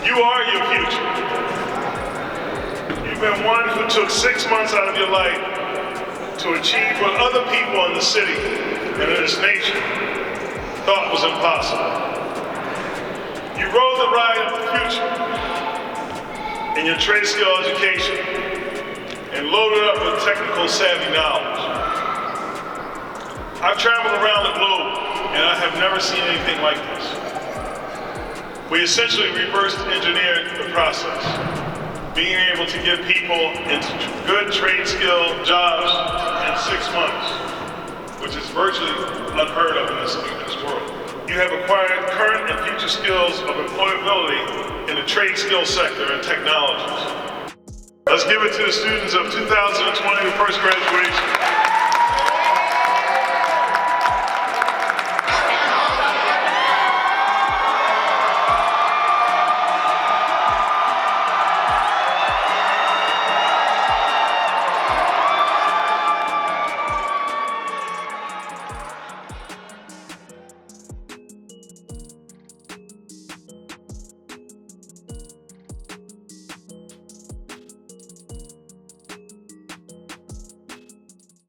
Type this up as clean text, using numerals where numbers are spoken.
You are your future. You've been one who took 6 months out of your life to achieve what other people in the city and in this nation thought was impossible. You rode the ride of the future in your trade skill education and loaded up with technical savvy knowledge. I've traveled around the globe and I have never seen anything like this. We essentially reverse engineered the process, being able to get people into good trade skill jobs in 6 months, which is virtually unheard of in this world. You have acquired current and future skills of employability in the trade skill sector and technologies. Let's give it to the students of 2020 with first graduation.